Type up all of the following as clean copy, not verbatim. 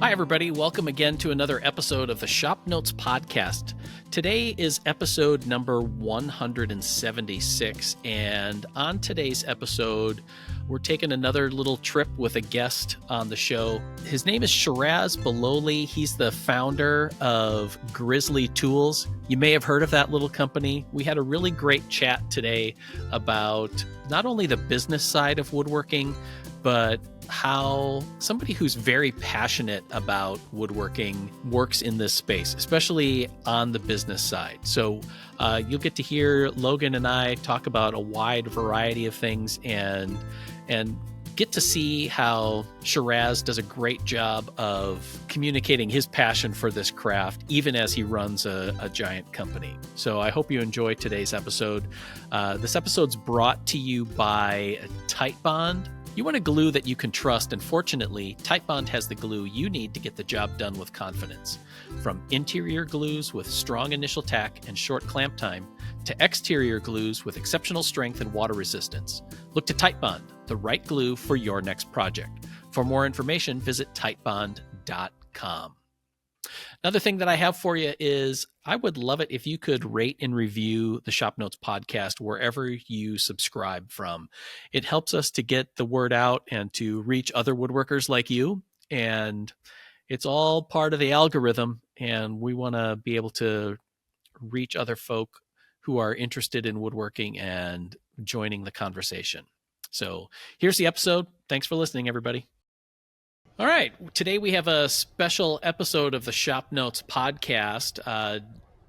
Hi, everybody. Welcome again to another episode of the ShopNotes Podcast. Today is episode number 176, and on today's episode, we're taking another little trip with a guest on the show. His name is Shiraz Balolia. He's the founder of Grizzly Tools. You may have heard of that little company. We had a really great chat today about not only the business side of woodworking, but how somebody who's very passionate about woodworking works in this space, especially on the business side. So you'll get to hear Logan and I talk about a wide variety of things and get to see how Shiraz does a great job of communicating his passion for this craft, even as he runs a giant company. So I hope you enjoy today's episode. This episode's brought to you by Titebond. You want a glue that you can trust, and fortunately, Titebond has the glue you need to get the job done with confidence. From interior glues with strong initial tack and short clamp time, to exterior glues with exceptional strength and water resistance. Look to Titebond, the right glue for your next project. For more information, visit Titebond.com. Another thing that I have for you is I would love it if you could rate and review the ShopNotes podcast wherever you subscribe from. It helps us to get the word out and to reach other woodworkers like you. And it's all part of the algorithm. And we want to be able to reach other folk who are interested in woodworking and joining the conversation. So here's the episode. Thanks for listening, everybody. All right. Today we have a special episode of the ShopNotes podcast.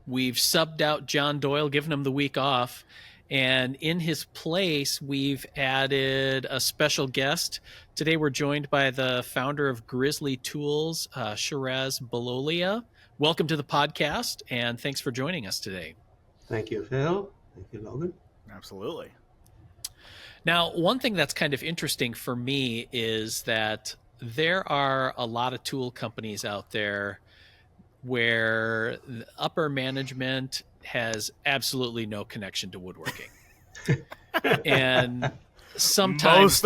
We've subbed out John Doyle, given him the week off. And in his place, we've added a special guest. Today we're joined by the founder of Grizzly Tools, Shiraz Balolia. Welcome to the podcast, and thanks for joining us today. Thank you, Phil. Thank you, Logan. Absolutely. Now, one thing that's kind of interesting for me is that there are a lot of tool companies out there where the upper management has absolutely no connection to woodworking. And sometimes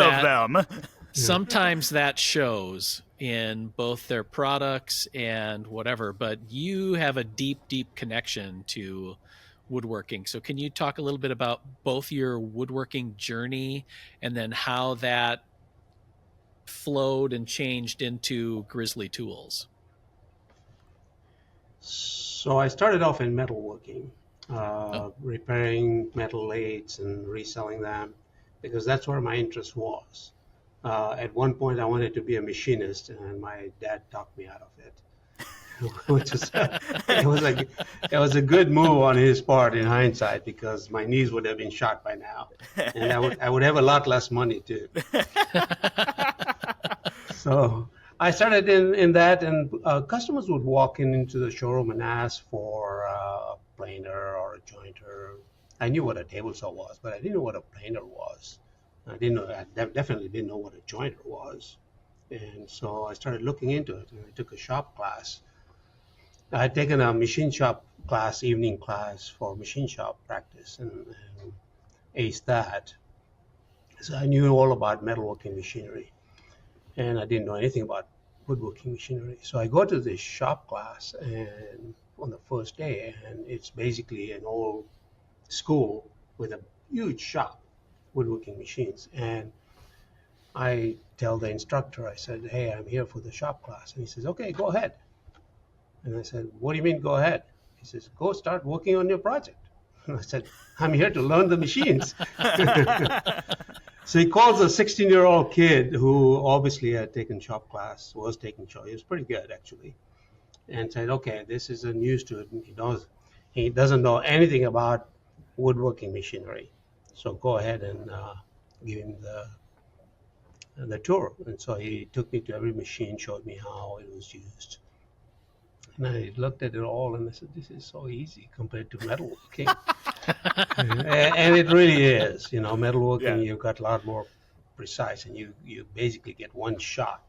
sometimes that shows in both their products and whatever, but you have a deep, deep connection to woodworking. So can you talk a little bit about both your woodworking journey and then how that flowed and changed into Grizzly Tools? So I started off in metalworking, repairing metal lathes and reselling them because that's where my interest was. At one point I wanted to be a machinist and my dad talked me out of it. Which is, it was a good move on his part in hindsight because my knees would have been shot by now, and I would have a lot less money too. So I started in that, and customers would walk into the showroom and ask for a planer or a jointer. I knew what a table saw was, but I didn't know what a planer was. I definitely didn't know what a jointer was, and so I started looking into it. And I took a shop class. I had taken a machine shop class, evening class for machine shop practice, and aced that. So I knew all about metalworking machinery, and I didn't know anything about woodworking machinery. So I go to this shop class and on the first day, and it's basically an old school with a huge shop, woodworking machines. And I tell the instructor, I said, "Hey, I'm here for the shop class." And he says, "Okay, go ahead." And I said, "What do you mean, go ahead?" He says, "Go start working on your project." And I said, "I'm here to learn the machines." So he calls a 16-year-old kid who obviously had taken shop class, was taking shop. He was pretty good, actually. And said, "Okay, this is a new student. He doesn't know anything about woodworking machinery. So go ahead and give him the tour." And so he took me to every machine, showed me how it was used. And I looked at it all and I said, "This is so easy compared to metalworking." And it really is. Metalworking, You've got a lot more precise, and you basically get one shot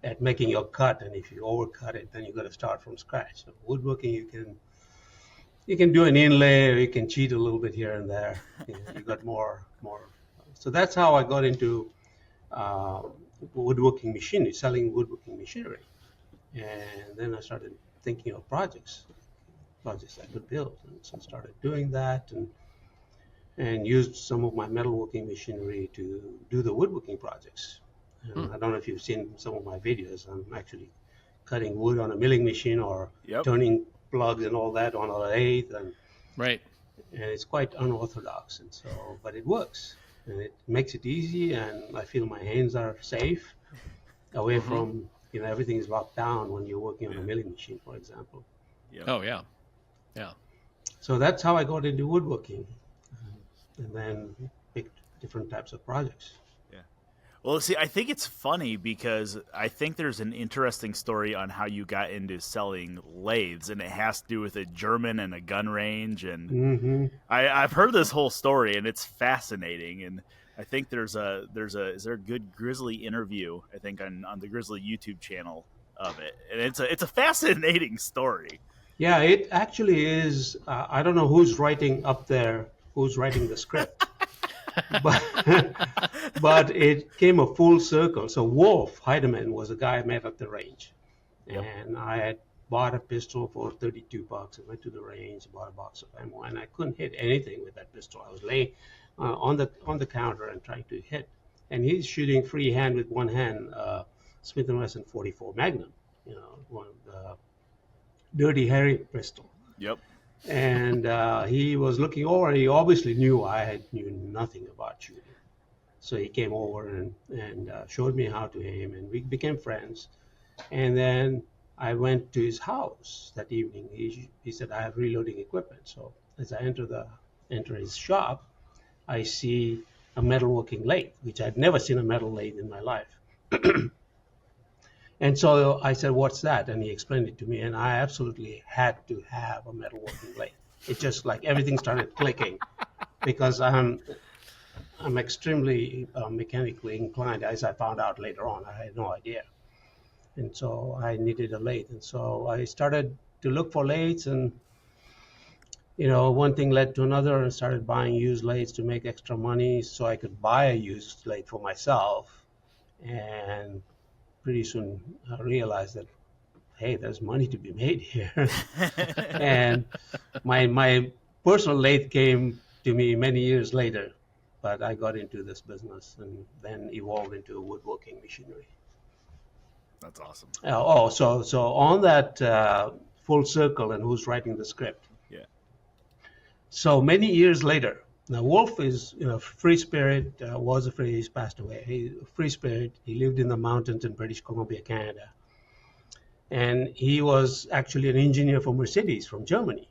at making your cut. And if you overcut it, then you got to start from scratch. So woodworking, you can do an inlay, or you can cheat a little bit here and there. You got more. So that's how I got into woodworking machinery, selling woodworking machinery. And then I started thinking of projects I could build. And so I started doing that and used some of my metalworking machinery to do the woodworking projects. And I don't know if you've seen some of my videos. I'm actually cutting wood on a milling machine or turning plugs and all that on a lathe. And it's quite unorthodox. And so, but it works. And it makes it easy, and I feel my hands are safe away from, everything is locked down when you're working on a milling machine, for example. Oh, yeah. So that's how I got into woodworking, and then picked different types of projects. Yeah. Well, see, I think it's funny because I think there's an interesting story on how you got into selling lathes, and it has to do with a German and a gun range. And I've heard this whole story, and it's fascinating. And I think is there a good Grizzly interview, I think, on the Grizzly YouTube channel of it. And it's a fascinating story. Yeah, it actually is. I don't know who's writing the script. but it came a full circle. So Wolf Heiderman was a guy I met at the range. And I had bought a pistol for $32. I went to the range, bought a box of ammo, and I couldn't hit anything with that pistol. I was laying on the counter and trying to hit. And he's shooting freehand with one hand, Smith & Wesson 44 Magnum, one of the Dirty Harry pistol. Yep. And he was looking over, and he obviously knew I knew nothing about shooting. So he came over and showed me how to aim, and we became friends. And then I went to his house that evening. He said, I have reloading equipment. So as I enter his shop, I see a metalworking lathe, which I'd never seen a metal lathe in my life. And so I said, what's that? And he explained it to me, and I absolutely had to have a metalworking lathe. It just like everything started clicking because I'm extremely mechanically inclined, as I found out later on. I had no idea. And so I needed a lathe. And so I started to look for lathes, and, one thing led to another, and started buying used lathes to make extra money so I could buy a used lathe for myself. And pretty soon I realized that, hey, there's money to be made here. And my personal lathe came to me many years later, but I got into this business and then evolved into woodworking machinery. That's awesome. So on that full circle and who's writing the script. Yeah. So many years later, now Wolf is free spirit, was a free, he's passed away. He free spirit. He lived in the mountains in British Columbia, Canada. And he was actually an engineer for Mercedes from Germany.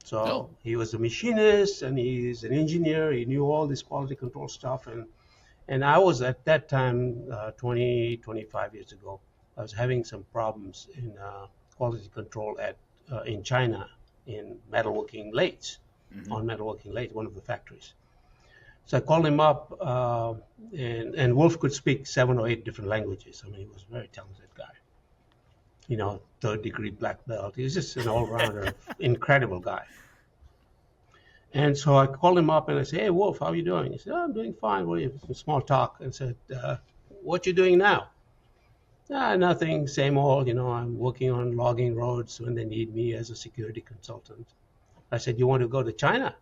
So he was a machinist, and he's an engineer. He knew all this quality control stuff. And I was at that time, 25 years ago, I was having some problems in quality control in China in metalworking lathes. On metalworking lathe, one of the factories. So I called him up, and Wolf could speak 7 or 8 different languages. I mean, he was a very talented guy. Third-degree black belt. He was just an all-rounder, incredible guy. And so I called him up, and I said, hey, Wolf, how are you doing? He said, I'm doing fine. What are you? Small talk. And said, what you doing now? Nothing, same old. I'm working on logging roads when they need me as a security consultant. I said, you want to go to China?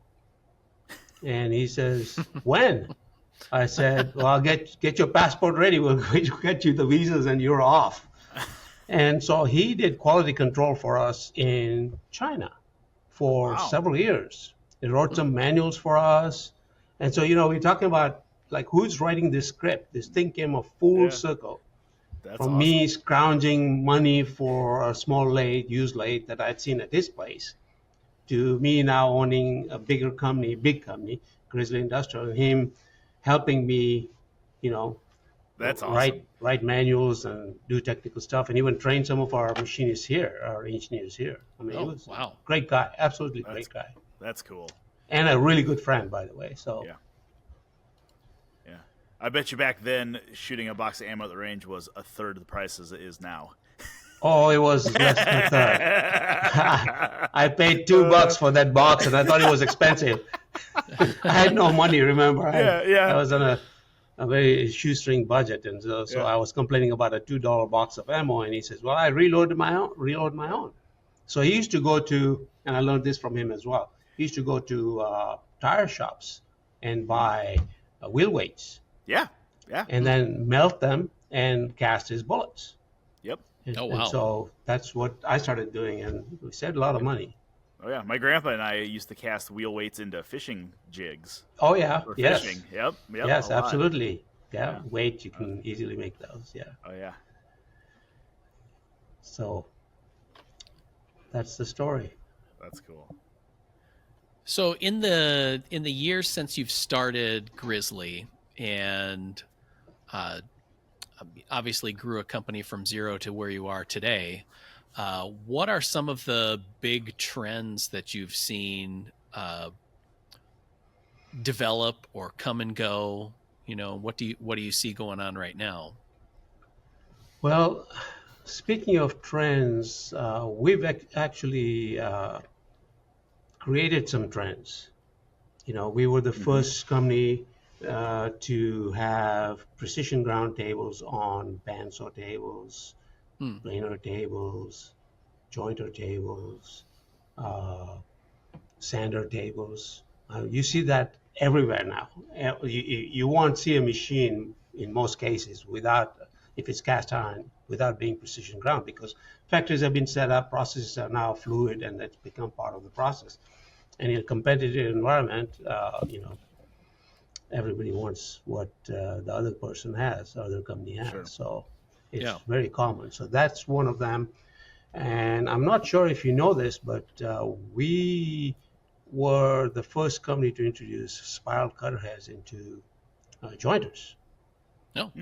And he says, when? I said, well, get your passport ready. We'll get you the visas and you're off. And so he did quality control for us in China for several years. He wrote some manuals for us. And so, we're talking about like who's writing this script. This thing came a full circle. That's from awesome. Me scrounging money for a small lathe, used lathe that I'd seen at his place, to me now owning a big company, Grizzly Industrial, and him helping me, that's awesome. write manuals and do technical stuff, and even train some of our machinists here, our engineers here. I mean, he was a great guy, absolutely great guy. That's cool. And a really good friend, by the way. So yeah. I bet you back then shooting a box of ammo at the range was a third of the price as it is now. Oh, it was less than a third. I paid $2 for that box, and I thought it was expensive. I had no money, remember? I was on a very shoestring budget, and so I was complaining about a $2 box of ammo, and he says, "Well, I reload my own." So he used to go to, and I learned this from him as well. He used to go to tire shops and buy wheel weights. Yeah. And then melt them and cast his bullets. Yep. Oh, wow. And so that's what I started doing, and we saved a lot of money. Oh yeah, my grandpa and I used to cast wheel weights into fishing jigs. Oh yeah, For yes. fishing. Yep. Yes, a lot. absolutely. Yeah, weight, you can easily make those. Yeah. Oh yeah. So that's the story. That's cool. So in the years since you've started Grizzly and obviously grew a company from zero to where you are today, what are some of the big trends that you've seen develop or come and go? You know, what do you see going on right now? Well, speaking of trends, we've actually created some trends. You know, we were the first company to have precision ground tables on bandsaw tables, planer tables, jointer tables, sander tables. You see that everywhere now. You won't see a machine in most cases without, if it's cast iron, without being precision ground, because factories have been set up, processes are now fluid, and that's become part of the process. And in a competitive environment, you know, everybody wants what the other person has, the other company has. Sure. So it's very common. So that's one of them. And I'm not sure if you know this, but we were the first company to introduce spiral cutter heads into jointers. No.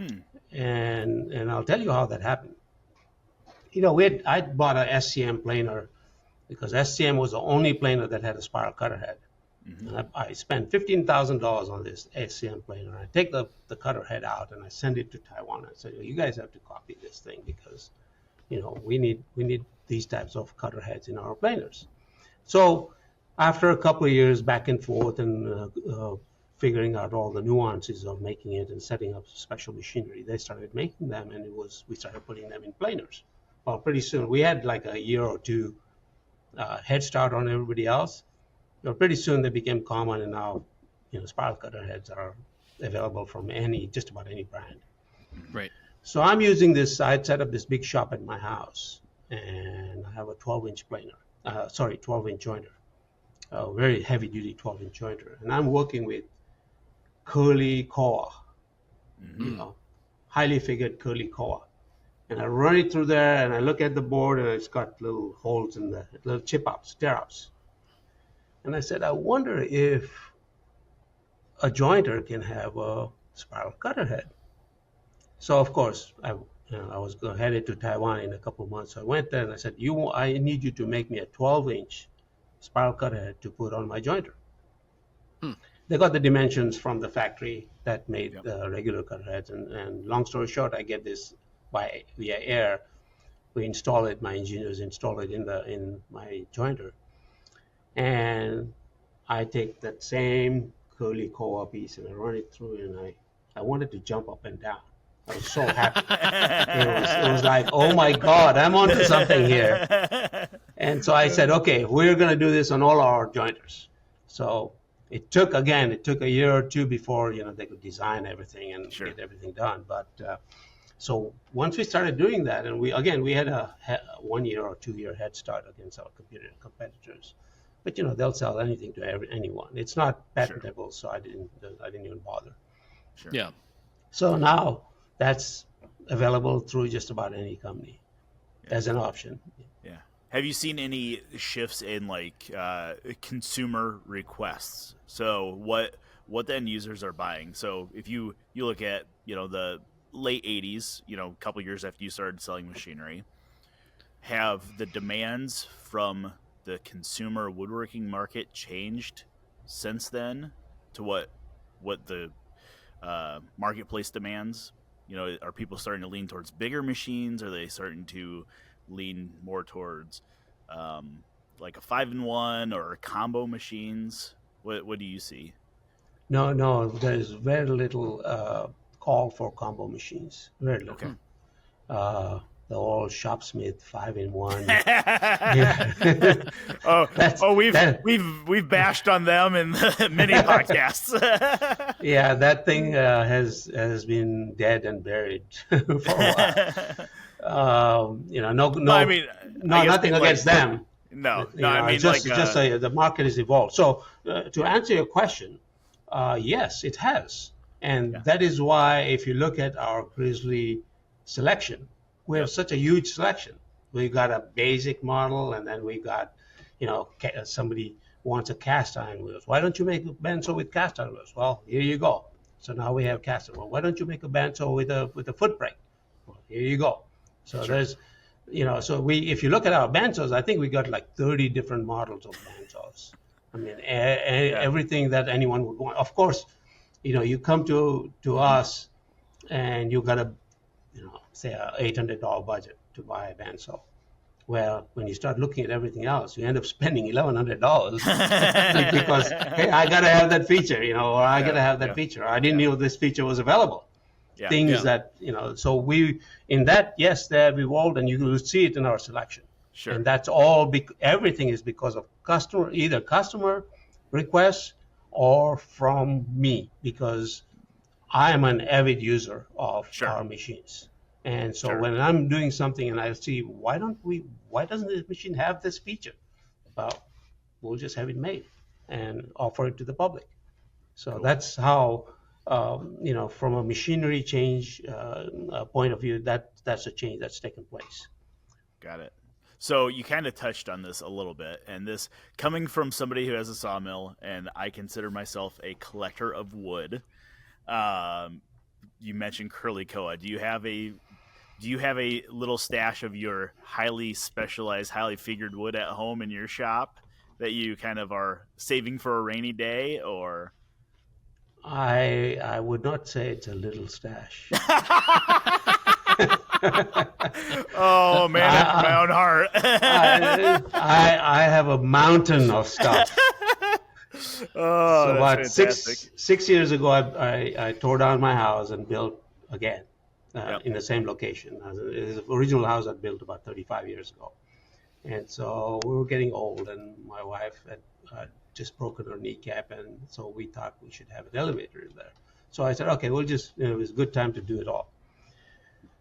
And I'll tell you how that happened. You know, I bought a SCM planer because SCM was the only planer that had a spiral cutter head. And I spent $15,000 on this SCM planer. I take the cutter head out and I send it to Taiwan. I said, well, you guys have to copy this thing because, you know, we need these types of cutter heads in our planers. So after a couple of years back and forth and figuring out all the nuances of making it and setting up special machinery, they started making them, and we started putting them in planers. Well, pretty soon we had like a year or two head start on everybody else. You know, pretty soon they became common, and now, you know, spiral cutter heads are available from just about any brand. Right. So I'm using this. I set up this big shop at my house, and I have a 12-inch planer. 12-inch jointer, a very heavy-duty 12-inch jointer, and I'm working with curly koa, you know, highly figured curly koa. And I run it through there, and I look at the board, and it's got little holes in the little chip-ups, tear-ups. And I said, I wonder if a jointer can have a spiral cutter head. So, of course, I was headed to Taiwan in a couple of months. So I went there, and I said, I need you to make me a 12-inch spiral cutter head to put on my jointer. They got the dimensions from the factory that made the regular cutter heads. And long story short, I get this via air. We install it. My engineers install it in my jointer, and I take that same curly koa piece and I run it through, and I wanted to jump up and down. I was so happy. It was like, oh my God, I'm onto something here. And so I said, okay, we're going to do this on all our jointers. So it took a year or two before, you know, they could design everything and get everything done. But so once we started doing that, and we had a 1 year or 2 year head start against our competitors. But, you know, they'll sell anything to anyone. It's not patentable, so I didn't even bother. Sure. Yeah. So now that's available through just about any company as an option. Yeah. Have you seen any shifts in like consumer requests? So what the end users are buying. So if you look at, you know, the late 80s, you know, a couple years after you started selling machinery, have the demands from the consumer woodworking market changed since then to what the marketplace demands? You know, are people starting to lean towards bigger machines? Are they starting to lean more towards like a 5-in-1 or combo machines? What do you see? No, there's very little call for combo machines. Very little. Okay. The old Shopsmith 5-in-1. We've bashed on them in many podcasts. Yeah, that thing has been dead and buried for a while. Nothing against them. No, the market has evolved. So to answer your question, yes, it has, and that is why if you look at our Grizzly selection, we have such a huge selection. We got a basic model, and then we got, somebody wants a cast iron wheels. Why don't you make a bandsaw with cast iron wheels? Well, here you go. So now we have cast iron. Well, why don't you make a bandsaw with a foot brake? Well, here you go. So there's, if you look at our bandsaws, I think we got like 30 different models of bandsaws. I mean, everything that anyone would want. Of course, you come to us, and you got a, say a $800 budget to buy a bandsaw. Well, when you start looking at everything else, you end up spending $1,100 because, hey, I got to have that feature, or I got to have that feature. I didn't know this feature was available. Things that, so we, in that, yes, they have evolved, and you will see it in our selection. Sure. And that's all, everything is because of either customer requests or from me, because I am an avid user of our machines. And so when I'm doing something and I see, why doesn't this machine have this feature? Well, we'll just have it made and offer it to the public. So that's how, from a machinery change point of view, that's a change that's taken place. Got it. So you kind of touched on this a little bit, and this coming from somebody who has a sawmill, and I consider myself a collector of wood. You mentioned curly koa. Do you have a little stash of your highly specialized, highly figured wood at home in your shop that you kind of are saving for a rainy day, or? I would not say it's a little stash. Oh man, that's my own heart. I have a mountain of stuff. Oh, so about fantastic. six years ago, I tore down my house and built again in the same location. The original house I built about 35 years ago, and so we were getting old, and my wife had just broken her kneecap, and so we thought we should have an elevator in there. So I said, okay, we'll just, it was a good time to do it all.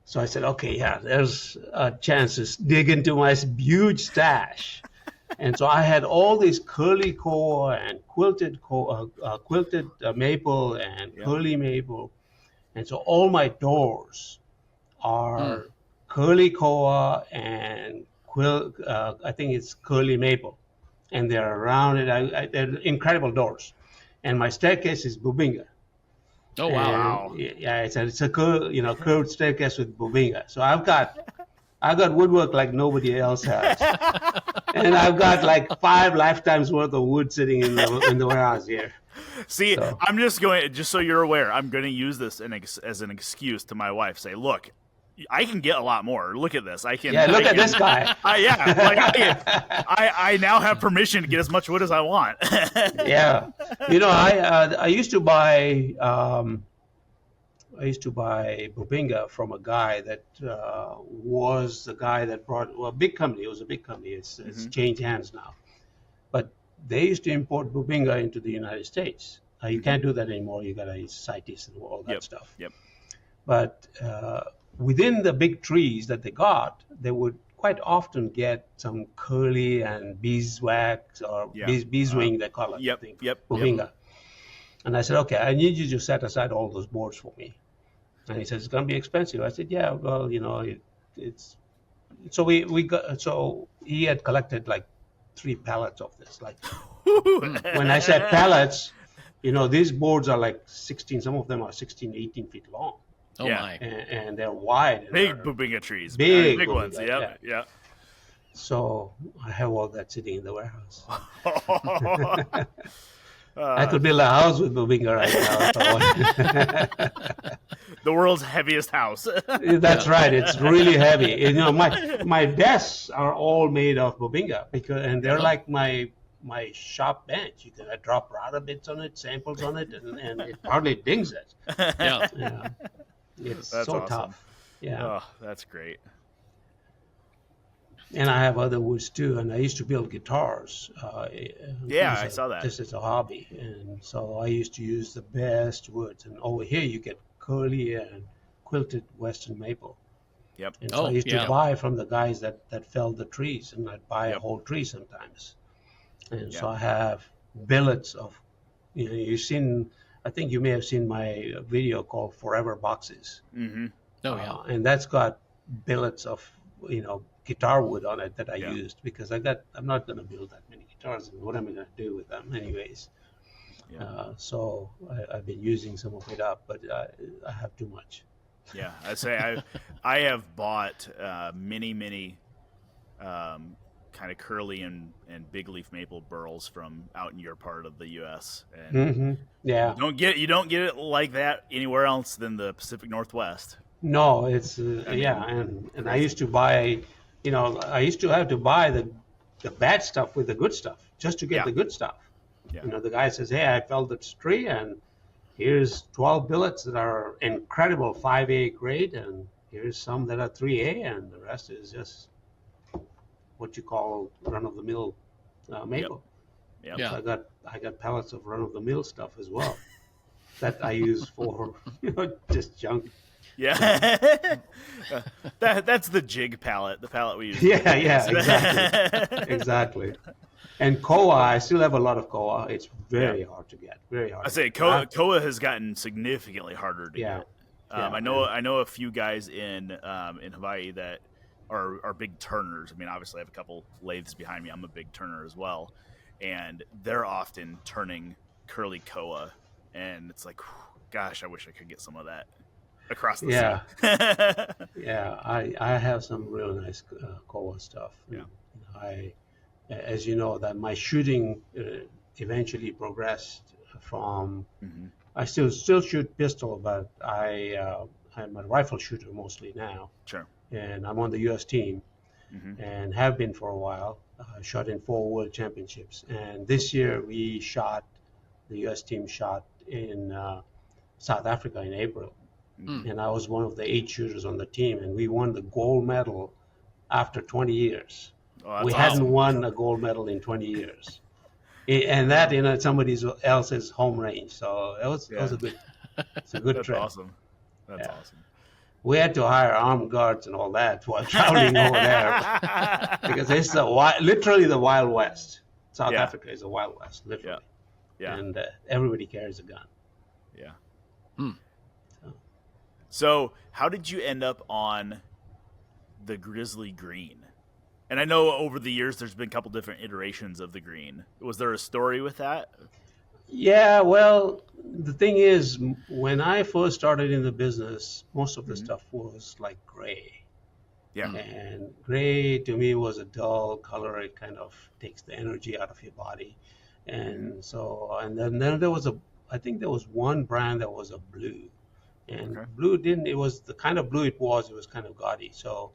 So I said, okay, there's a chance to dig into my huge stash. And so I had all these curly koa and quilted maple and curly maple. And so all my doors are curly koa and I think it's curly maple. And they're rounded. They're incredible doors. And my staircase is bubinga. Oh wow! Yeah, it's a curved staircase with bubinga. So I've got woodwork like nobody else has, and I've got like 5 lifetimes worth of wood sitting in the warehouse here. See, so. I'm just so you're aware, I'm going to use this as an excuse to my wife. Say, look, I can get a lot more. Look at this. Look at this guy. I now have permission to get as much wood as I want. Yeah. I used to buy bubinga from a guy that was the guy that brought a big company. It was a big company. It's changed hands now. But they used to import bubinga into the United States. You can't do that anymore. You got to use CITES and all that stuff. Yep. But within the big trees that they got, they would quite often get some curly and beeswax or beeswing, they call it. Bubinga. And I said, okay, I need you to set aside all those boards for me. And he said, it's going to be expensive. I said, yeah, well, it's. So so he had collected like 3 pallets of this. Like when I said pallets, these boards are like 16. Some of them are 16, 18 feet long. Oh my! And they're wide. Big bubinga trees. Big ones. Yeah. Yeah. So I have all that sitting in the warehouse. I could build a house with bubinga right now. The world's heaviest house. That's right. It's really heavy. My desks are all made of bubinga and they're like my shop bench. You can drop router bits on it, samples on it, and it hardly dings it. Yeah. It's That's so awesome. tough. Yeah. Oh, that's great. And I have other woods too, and I used to build guitars. Yeah, I saw that. This is a hobby, and so I used to use the best woods. And over here, you get curly and quilted western maple. Yep. And so I used to buy from the guys that felled the trees, and I'd buy a whole tree sometimes. And so I have billets of, you've seen, I think you may have seen my video called Forever Boxes. Mm-hmm. Oh, yeah. And that's got billets of, guitar wood on it that I used, because I'm not going to build that many guitars, and what am I going to do with them anyways? So I've been using some of it up, but I have too much. Yeah, I say I have bought many kind of curly and big leaf maple burls from out in your part of the U.S. And Yeah, you don't get it like that anywhere else than the Pacific Northwest. no, it's and I used to buy, I used to have to buy the bad stuff with the good stuff just to get the good stuff. Yeah. The guy says, "Hey, I felled this tree, and here's 12 billets that are incredible 5A grade, and here's some that are 3A, and the rest is just what you call run-of-the-mill maple." Yep. Yeah. So I got pallets of run-of-the-mill stuff as well that I use for just junk. Yeah, that's the jig pallet, the pallet we use. Yeah, exactly. And koa, I still have a lot of koa. It's very hard to get. Very hard. I say koa has gotten significantly harder to get. I know a few guys in Hawaii that are big turners. I mean, obviously I have a couple lathes behind me. I'm a big turner as well, and they're often turning curly koa, and it's like, gosh, I wish I could get some of that across the sea. Yeah, I have some real nice koa stuff. Yeah. As you know, that my shooting eventually progressed from. I still shoot pistol, but I'm a rifle shooter mostly now. Sure. And I'm on the U.S. team, and have been for a while. Shot in 4 world championships, and this year the U.S. team shot in South Africa in April, and I was one of the 8 shooters on the team, and we won the gold medal after 20 years. Oh, we hadn't won a gold medal in 20 years, and that in somebody else's home range. So it was a good, it's a good That's trip. awesome. That's awesome. We had to hire armed guards and all that while traveling over there because it's literally the Wild West. South Africa is the Wild West, literally. Yeah. And everybody carries a gun. Yeah. So how did you end up on the Grizzly Green? And I know over the years there's been a couple different iterations of the green. Was there a story with that? Yeah, well, the thing is, when I first started in the business, most of the stuff was like gray. Yeah. And gray to me was a dull color. It kind of takes the energy out of your body. And so, and then there was I think there was one brand that was a blue. And blue it was the kind of blue it was kind of gaudy. So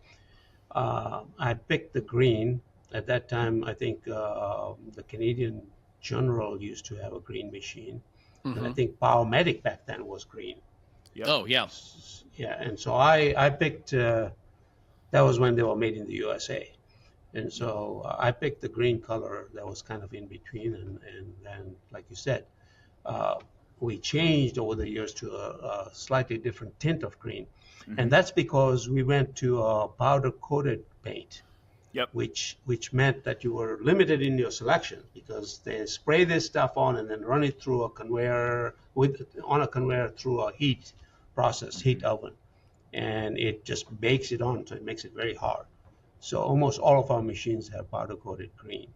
I picked the green. At that time, I think the Canadian General used to have a green machine. And I think Powermatic back then was green. Yep. Oh, yeah. Yeah, and so I picked, that was when they were made in the USA. And so I picked the green color that was kind of in between. And then, like you said, we changed over the years to a slightly different tint of green. And that's because we went to a powder-coated paint. Yep. Which meant that you were limited in your selection because they spray this stuff on and then run it through a conveyor through a heat process, heat oven, and it just bakes it on, so it makes it very hard. So almost all of our machines have powder coated green.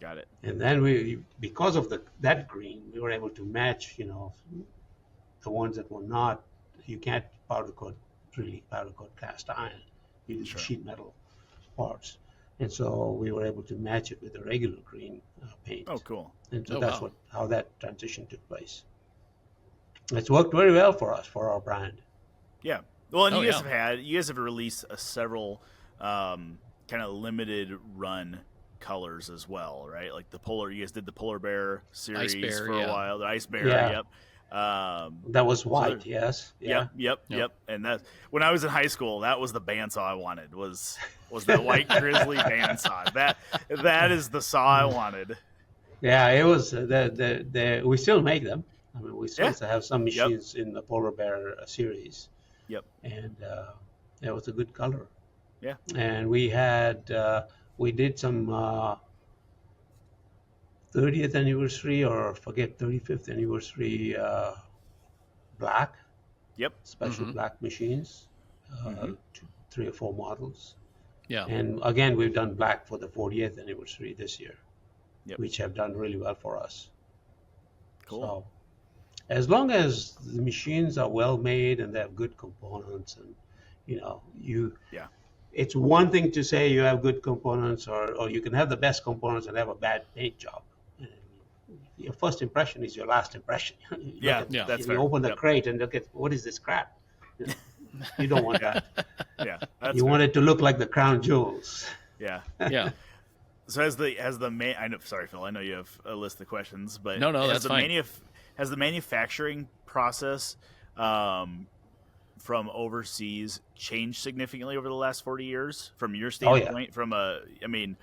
Got it. And then because of that green, we were able to match, the ones that were not. You can't powder coat cast iron. You use sheet metal parts, and so we were able to match it with the regular green paint. Oh, cool! And so that's how that transition took place. It's worked very well for us, for our brand. Yeah. Well, and you guys have released several kind of limited run colors as well, right? Like the polar. You guys did the polar bear series for a while. The ice bear. Yeah. Yep. That was white, yes. Yeah. Yep. And that when I was in high school, that was the bandsaw I wanted. Was that white Grizzly bandsaw? That is the saw I wanted. Yeah, it was. We still make them. I mean, we still have some machines in the Polar Bear series. Yep. And it was a good color. Yeah. And we did some 30th anniversary or 35th anniversary black. Yep. Special black machines, 3 or 4 models. Yeah. And again, we've done black for the 40th anniversary this year, which have done really well for us. Cool. So, as long as the machines are well made and they have good components, and it's one thing to say you have good components, or you can have the best components and have a bad paint job. Your first impression is your last impression. That's fair. You open the crate and look at, what is this crap? You don't want that. Yeah, you want it to look like the crown jewels. Yeah. Yeah. So has the main? I know. Sorry, Phil. I know you have a list of questions, but no, that's fine. Has the manufacturing process from overseas changed significantly over the last 40 years from your standpoint? I'm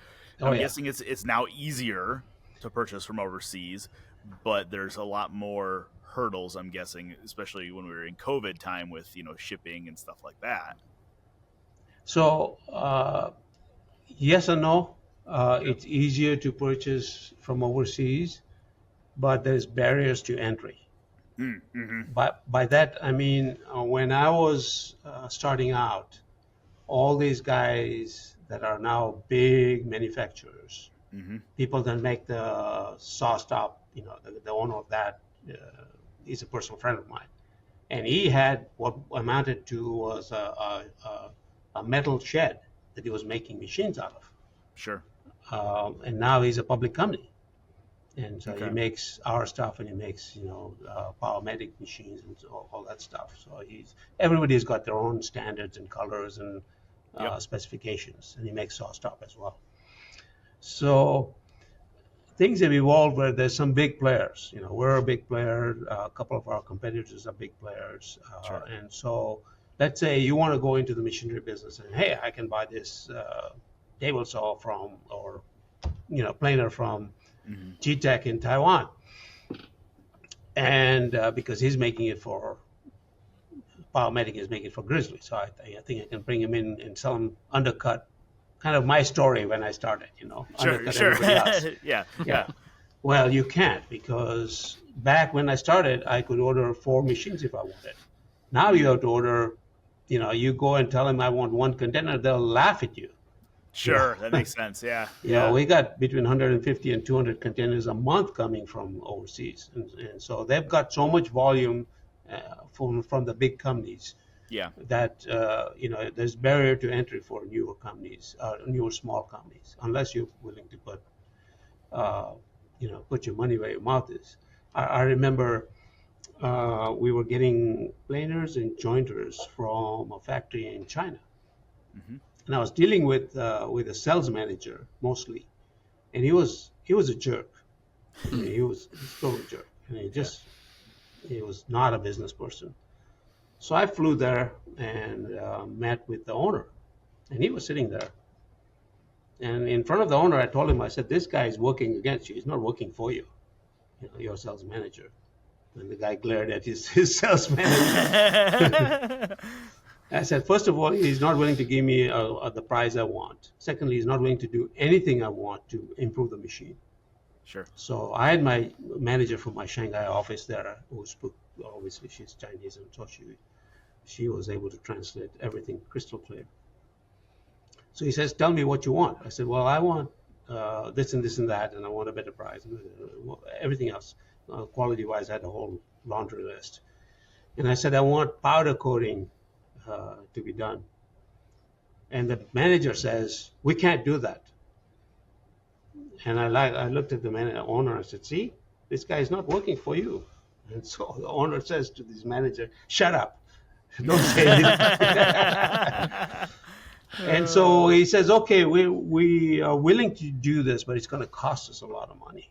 guessing it's now easier to purchase from overseas, but there's a lot more hurdles, I'm guessing, especially when we were in COVID time with shipping and stuff like that. So yes and no. It's easier to purchase from overseas, but there's barriers to entry. By that I mean, when I was starting out, all these guys that are now big manufacturers, people that make the saw stop, the owner of that is a personal friend of mine, and he had what amounted to was a metal shed that he was making machines out of. Sure. And now he's a public company. And so he makes our stuff, and he makes, Powermatic machines and all that stuff. So everybody's got their own standards and colors and specifications, and he makes saw stop as well. So things have evolved where there's some big players. We're a big player. A couple of our competitors are big players. Sure. And so let's say you want to go into the machinery business, and hey, I can buy this table saw from, or planer from G-Tech in Taiwan, and because he's making it for Powermatic, is making it for Grizzly, so I think I can bring him in and sell him undercut, kind of my story when I started, Sure. Yeah. Well, you can't, because back when I started, I could order 4 machines if I wanted. Now you have to order, you go and tell them I want 1 container, they'll laugh at you. Sure, that makes sense. Yeah. We got between 150 and 200 containers a month coming from overseas, and so they've got so much volume from the big companies. Yeah. That there's barrier to entry for newer companies, newer small companies, unless you're willing to put your money where your mouth is. I remember we were getting planers and jointers from a factory in China. And I was dealing with a sales manager mostly, and he was a jerk. He was a total jerk, and he was not a business person. So I flew there and met with the owner, and he was sitting there. And in front of the owner, I told him, I said, "This guy is working against you. He's not working for you. Your sales manager." And the guy glared at his sales manager. I said, first of all, he's not willing to give me the price I want. Secondly, he's not willing to do anything I want to improve the machine. Sure. So I had my manager from my Shanghai office there, who spoke, obviously she's Chinese, and so she was able to translate everything crystal clear. So he says, "Tell me what you want." I said, "Well, I want this and this and that, and I want a better price, and everything else. Quality-wise, I had a whole laundry list. And I said, I want powder coating to be done. And the manager says, "We can't do that." And I looked at the owner and I said, "See, this guy is not working for you." And so the owner says to this manager, "Shut up. Don't say anything." And so he says, "Okay, we are willing to do this, but it's going to cost us a lot of money."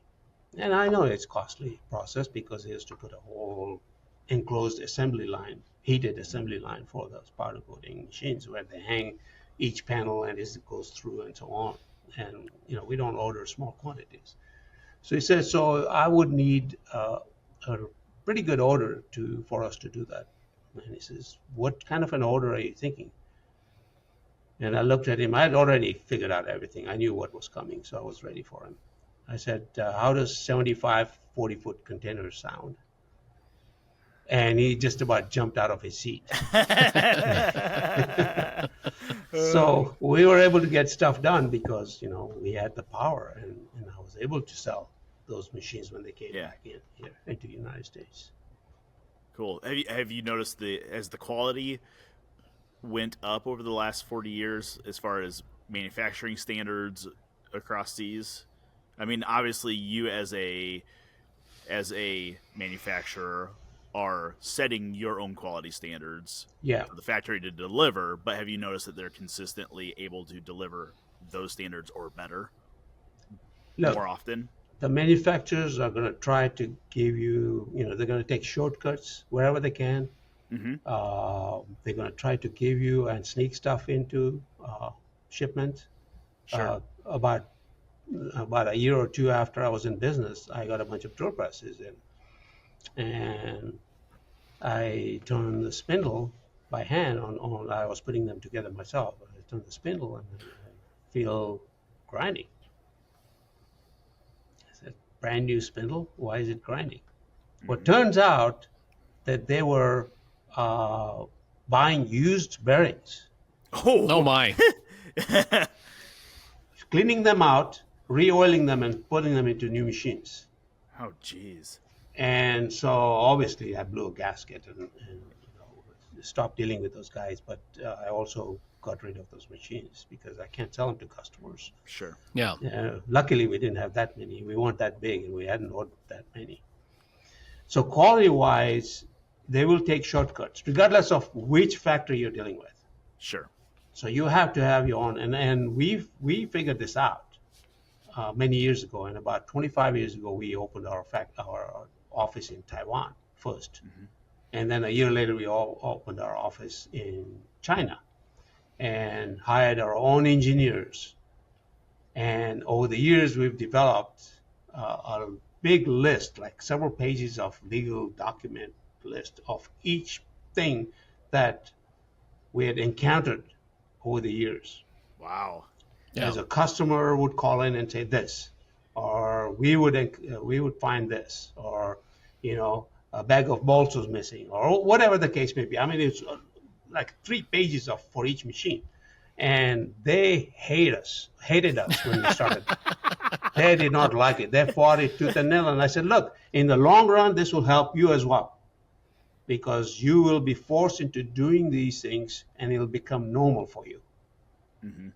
And I know it's costly process because he has to put a whole enclosed assembly line, heated assembly line for those powder coating machines where they hang each panel and as it goes through and so on. And we don't order small quantities. So he said, so I would need a pretty good order for us to do that. And he says, what kind of an order are you thinking? And I looked at him. I had already figured out everything. I knew what was coming, so I was ready for him. I said, how does 75 40-foot containers sound? And he just about jumped out of his seat. So we were able to get stuff done because, we had the power, and I was able to sell those machines when they came back in here into the United States. Cool. Have you noticed as the quality went up over the last 40 years as far as manufacturing standards across seas? I mean, obviously you as a manufacturer are setting your own quality standards for the factory to deliver, but have you noticed that they're consistently able to deliver those standards or better more often? The manufacturers are going to try to give you, they're going to take shortcuts wherever they can. Mm-hmm. They're going to try to give you and sneak stuff into shipment. Sure. About a year or two after I was in business, I got a bunch of drill presses in, and I turned the spindle by hand on I was putting them together myself. I turned the spindle and I feel grinding. I said, brand new spindle, why is it grinding? Mm-hmm. Well, it turns out that they were buying used bearings. Oh my. Cleaning them out, re-oiling them, and putting them into new machines. Oh, geez. And so obviously I blew a gasket and stopped dealing with those guys. But I also got rid of those machines because I can't sell them to customers. Sure. Yeah. Luckily, we didn't have that many. We weren't that big, and we hadn't ordered that many. So quality-wise, they will take shortcuts, regardless of which factory you're dealing with. Sure. So you have to have your own, and we figured this out many years ago. And about 25 years ago, we opened our office in Taiwan first, mm-hmm. and then a year later, we all opened our office in China, and hired our own engineers. And over the years, we've developed a big list, like several pages of legal document list of each thing that we had encountered over the years. Wow. Yeah. As a customer would call in and say this, or we would find this, or a bag of bolts was missing, or whatever the case may be. I mean, it's like 3 pages for each machine, and they hated us when we started. They did not like it. They fought it tooth and nail, and I said, look, in the long run, this will help you as well, because you will be forced into doing these things, and it'll become normal for you. Mm-hmm.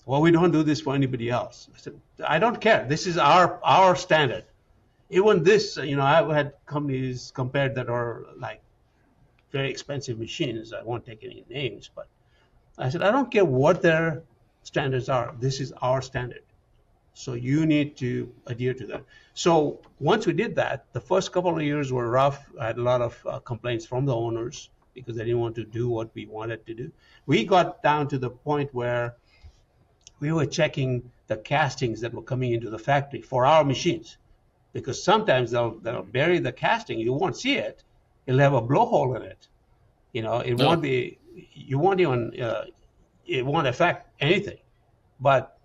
Well, we don't do this for anybody else. I said, I don't care. This is our standard. Even this, I've had companies compared that are like very expensive machines. I won't take any names, but I said, I don't care what their standards are. This is our standard. So you need to adhere to that. So once we did that, the first couple of years were rough. I had a lot of complaints from the owners because they didn't want to do what we wanted to do. We got down to the point where we were checking the castings that were coming into the factory for our machines, because sometimes they'll bury the casting. You won't see it. It'll have a blowhole in it. It won't be. You won't even. It won't affect anything. But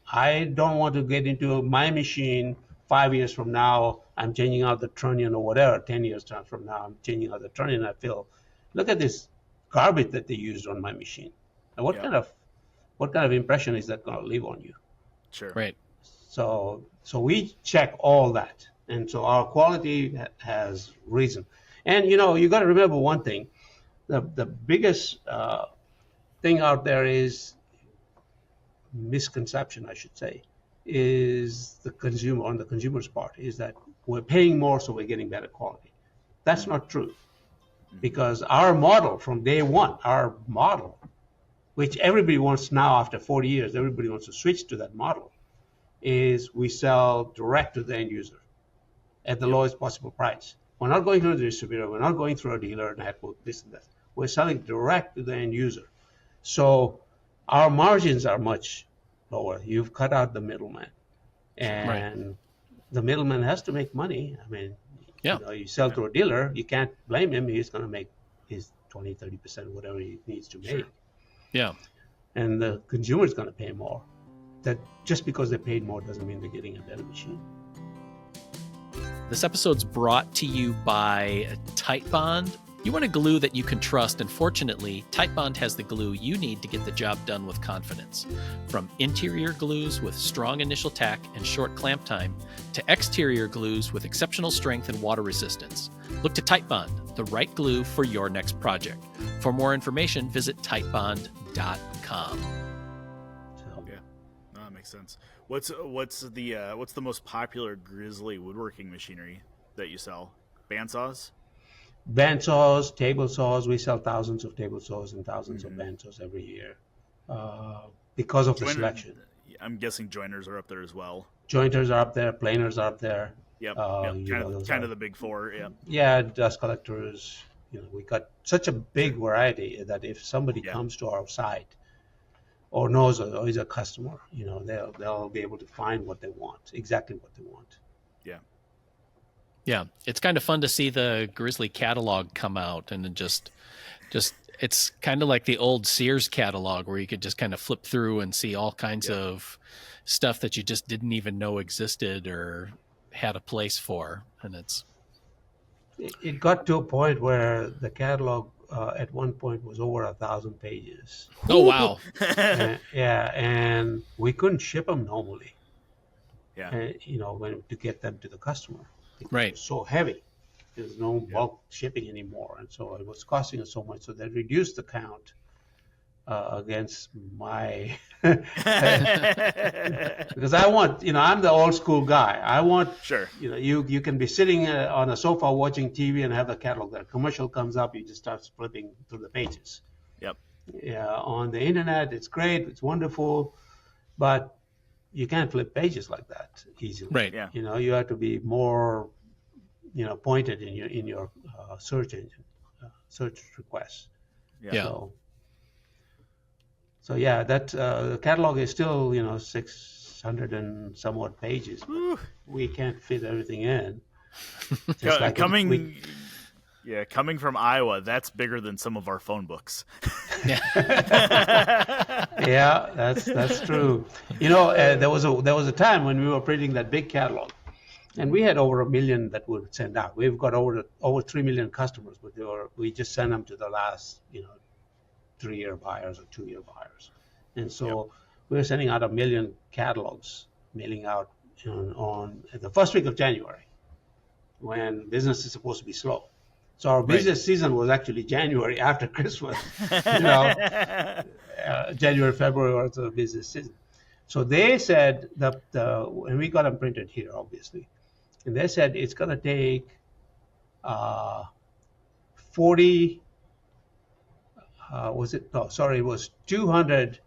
I don't want to get into my machine 5 years from now. I'm changing out the trunnion or whatever. 10 years from now, I'm changing out the trunnion. I feel, look at this garbage that they used on my machine. And what kind of impression is that going to leave on you? Sure. Right. So we check all that, and so our quality has risen. And you got to remember one thing: the biggest thing out there is misconception, I should say, is the consumer's part, is that we're paying more, so we're getting better quality. That's not true, because our model from day one, which everybody wants now after 40 years, everybody wants to switch to that model, is we sell direct to the end user. at the lowest possible price. We're not going through a distributor. We're not going through a dealer network, this and that. We're selling direct to the end user. So our margins are much lower. You've cut out the middleman. And the middleman has to make money. I mean, you sell to a dealer, you can't blame him. He's going to make his 20, 30%, whatever he needs to make. Sure. Yeah. And the consumer is going to pay more. That just because they paid more doesn't mean they're getting a better machine. This episode's brought to you by Titebond. You want a glue that you can trust, and fortunately, Titebond has the glue you need to get the job done with confidence. From interior glues with strong initial tack and short clamp time, to exterior glues with exceptional strength and water resistance. Look to Titebond, the right glue for your next project. For more information, visit titebond.com. Yeah, no, that makes sense. What's the most popular Grizzly woodworking machinery that you sell? Bandsaws? Bandsaws, table saws. We sell thousands of table saws and thousands of bandsaws every year because of the selection. I'm guessing jointers are up there as well. Jointers are up there. Planers are up there. Yep. Kind of the big four. Yeah. Yeah, dust collectors. We got such a big variety that if somebody comes to our site or knows or is a customer, they'll be able to find what they want, exactly what they want. Yeah. Yeah, it's kind of fun to see the Grizzly catalog come out, and then just it's kind of like the old Sears catalog where you could just kind of flip through and see all kinds of stuff that you just didn't even know existed or had a place for. And it got to a point where the catalog at one point was over 1,000 pages. Oh, wow. And we couldn't ship them normally. Yeah. To get them to the customer. Right. It was so heavy. There's no bulk shipping anymore. And so it was costing us so much. So they reduced the count against my... because I want, I'm the old school guy. I want, you can be sitting on a sofa watching TV and have the catalog there. Commercial comes up, you just start flipping through the pages. Yep. Yeah, on the internet, it's great, it's wonderful, but you can't flip pages like that easily. Right. Yeah. You have to be more, pointed in your search engine, search requests. Yeah. So yeah, that the catalog is still 600 and somewhat pages. But we can't fit everything in. Coming from Iowa, that's bigger than some of our phone books. Yeah, that's true. There was a time when we were printing that big catalog, and we had over 1 million that we would send out. We've got over 3 million customers, but we just sent them to the last 3-year buyers or 2-year buyers, and so we were sending out 1 million catalogs, mailing out on the first week of January, when business is supposed to be slow. So our busiest season was actually January after Christmas. January, February was the busiest season. So they said that, and we got them printed here, obviously, and they said it's going to take 40. It was 200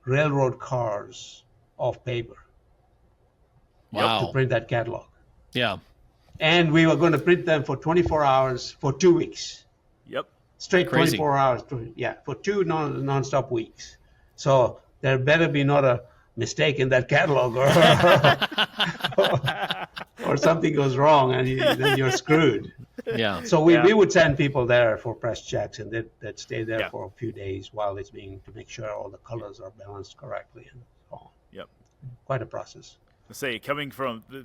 railroad cars of paper. Wow. To print that catalog. Yeah. And we were going to print them for 24 hours for 2 weeks. Yep. Straight Crazy. 24 hours. For 2 non-stop weeks. So there better be not a mistake in that catalog or something goes wrong and then you're screwed. Yeah. So we would send people there for press checks, and they'd stay there for a few days while it's to make sure all the colors are balanced correctly and so on. Yep. Quite a process.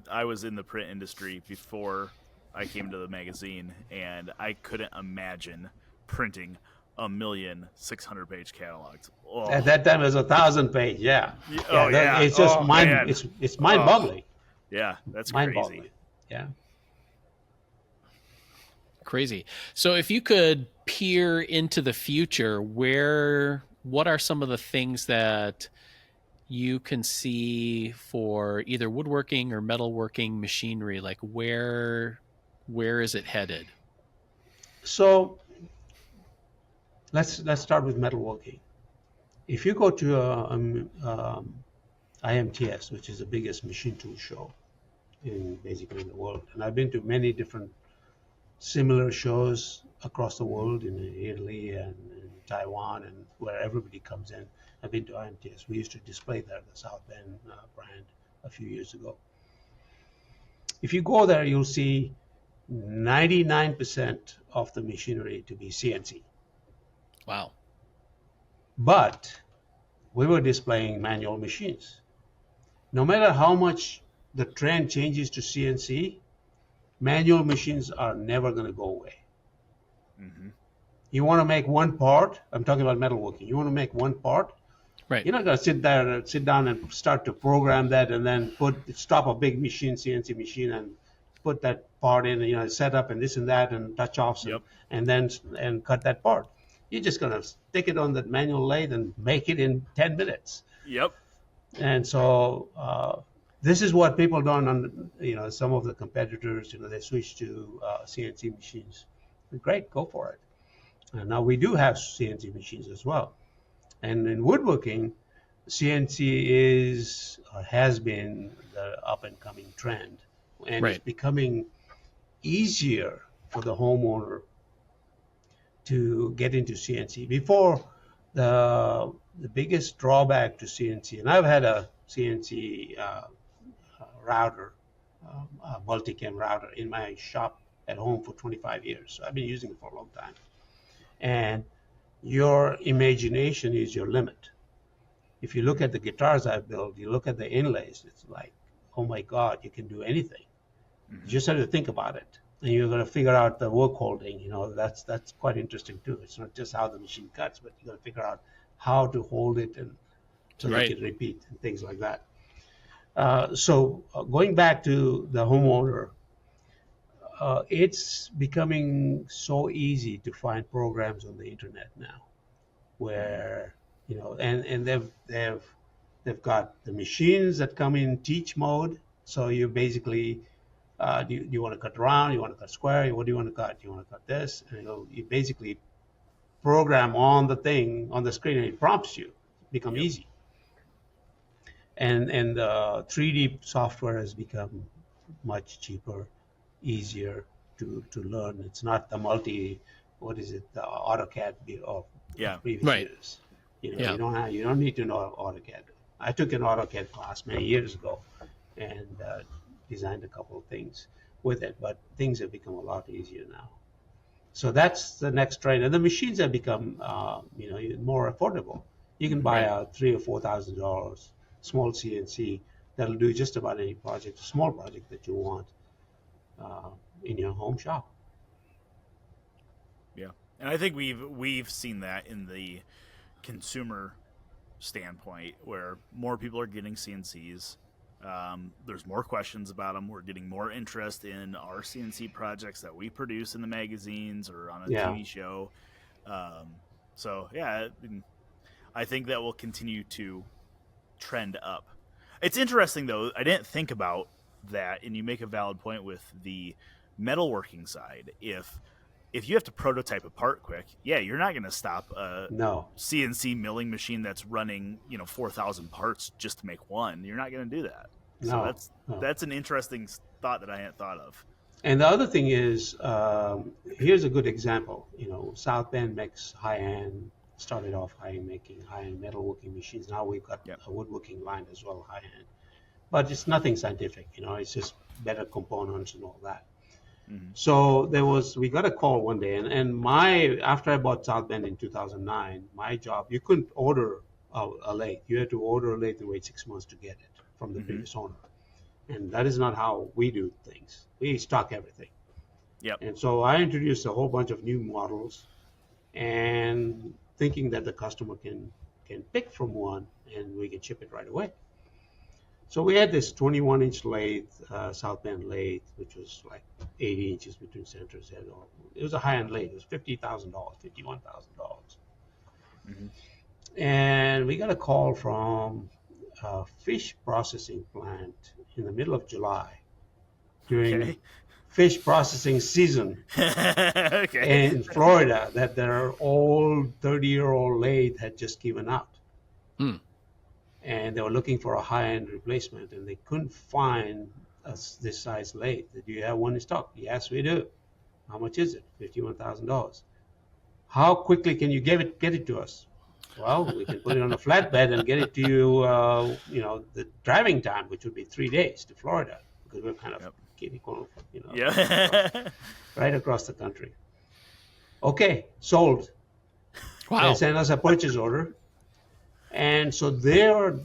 I was in the print industry before I came to the magazine, and I couldn't imagine printing 1,600,000-page catalogs. Oh. At that time, it was 1,000 page. Yeah. It's just it's mind-boggling. Yeah, that's mind-boggling. crazy. Yeah. Crazy. So if you could peer into the future, what are some of the things that you can see for either woodworking or metalworking machinery? Like where is it headed? So let's start with metalworking. If you go to IMTS, which is the biggest machine tool show, basically in the world. And I've been to many different similar shows across the world, in Italy and in Taiwan, and where everybody comes in. I've been to IMTS. We used to display there, the South Bend brand, a few years ago. If you go there, you'll see 99% of the machinery to be CNC. Wow. But we were displaying manual machines. No matter how much the trend changes to CNC, manual machines are never going to go away. Mm-hmm. You want to make one part, I'm talking about metalworking, you want to make one part, right? You're not going to sit down and start to program that and then stop a big machine, CNC machine, and put that part in, set up and this and that and touch offs, Yep. and cut that part. You're just going to stick it on that manual lathe and make it in 10 minutes. Yep. And so this is what people don't, some of the competitors, they switch to CNC machines. Great, go for it. And now we do have CNC machines as well. And in woodworking, CNC has been the up and coming trend, and right. It's becoming easier for the homeowner to get into CNC. Before, the biggest drawback to CNC, and I've had a CNC router, a multicam router in my shop at home for 25 years. So I've been using it for a long time. And your imagination is your limit. If you look at the guitars I've built, you look at the inlays, it's like, oh my God, you can do anything. Mm-hmm. You just have to think about it. And you're going to figure out the work holding, that's quite interesting too. It's not just how the machine cuts, but you got to figure out how to hold it and so right. they can repeat and things like that. So going back to the homeowner, it's becoming so easy to find programs on the internet now, where and they've got the machines that come in teach mode. So you basically do you want to cut round, you want to cut square, what do you want to cut? You want to cut this, and you basically program on the screen, and it prompts you. Become yep. easy. And the 3D software has become much cheaper, easier to learn. It's not the the AutoCAD of previous right. years. You don't need to know AutoCAD. I took an AutoCAD class many years ago and designed a couple of things with it, but things have become a lot easier now. So that's the next trend, and the machines have become more affordable. You can buy a $3,000 or $4,000 small CNC that'll do just about any small project that you want in your home shop. Yeah, and I think we've seen that in the consumer standpoint, where more people are getting CNCs. There's more questions about them. We're getting more interest in our CNC projects that we produce in the magazines or on a TV show. I think that will continue to trend up. It's interesting, though. I didn't think about that, and you make a valid point with the metalworking side. If you have to prototype a part quick, you're not going to stop a CNC milling machine that's running 4,000 parts just to make one. You're not going to do that. So that's an interesting thought that I hadn't thought of. And the other thing is, here's a good example. South Bend makes started off making high-end metalworking machines. Now we've got a woodworking line as well, high-end. But it's nothing scientific, it's just better components and all that. Mm-hmm. So we got a call one day, and after I bought South Bend in 2009, my job, you couldn't order a lathe. You had to order a lathe and wait 6 months to get it from the previous owner. And that is not how we do things. We stock everything. Yep. And so I introduced a whole bunch of new models, and thinking that the customer can pick from one and we can ship it right away. So we had this 21-inch lathe, South Bend lathe, which was like 80 inches between centers. It was a high-end lathe. It was $50,000, $51,000. Mm-hmm. And we got a call from a fish processing plant in the middle of July during fish processing season in Florida, that their old 30-year-old lathe had just given out. And they were looking for a high-end replacement, and they couldn't find this size lathe. Do you have one in stock? Yes, we do. How much is it? $51,000. How quickly can you get it to us? Well, we can put it on a flatbed and get it to you, the driving time, which would be 3 days to Florida, because we're kind of right across the country. Okay, sold. Wow. They sent us a purchase order. And so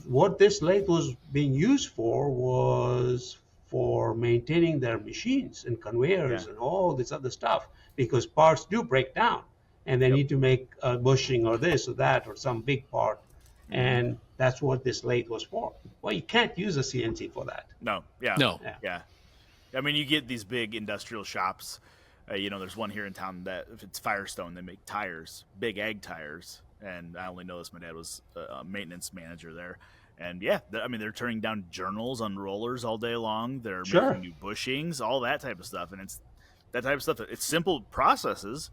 what this lathe was being used for was for maintaining their machines and conveyors and all this other stuff, because parts do break down and they need to make a bushing or this or that or some big part. And that's what this lathe was for. Well, you can't use a CNC for that. No. I mean, you get these big industrial shops. There's one here in town that, if it's Firestone, they make tires, big ag tires. And I only know this, my dad was a maintenance manager there. And they're turning down journals on rollers all day long. They're making new bushings, all that type of stuff. And it's that type of stuff. It's simple processes,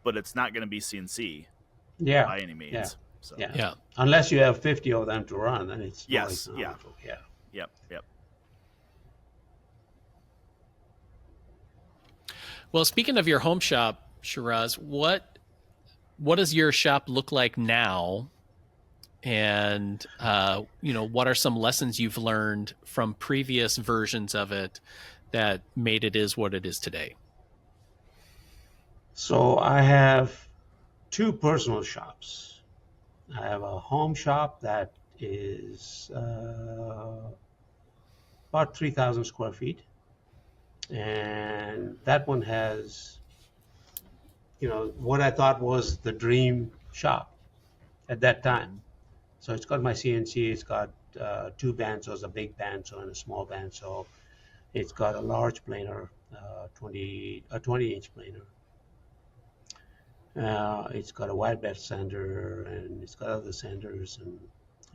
but it's not going to be CNC by any means. Yeah. So. Yeah. Unless you have 50 of them to run, then it's Yep. Well, speaking of your home shop, Shiraz, what does your shop look like now? And, what are some lessons you've learned from previous versions of it that made it is what it is today? So I have two personal shops. I have a home shop that is about 3,000 square feet. And that one has, what I thought was the dream shop at that time. So it's got my CNC, it's got two bandsaws, a big bandsaw and a small bandsaw. It's got a large planer, a 20-inch planer. It's got a wide bed sander, and it's got other sanders and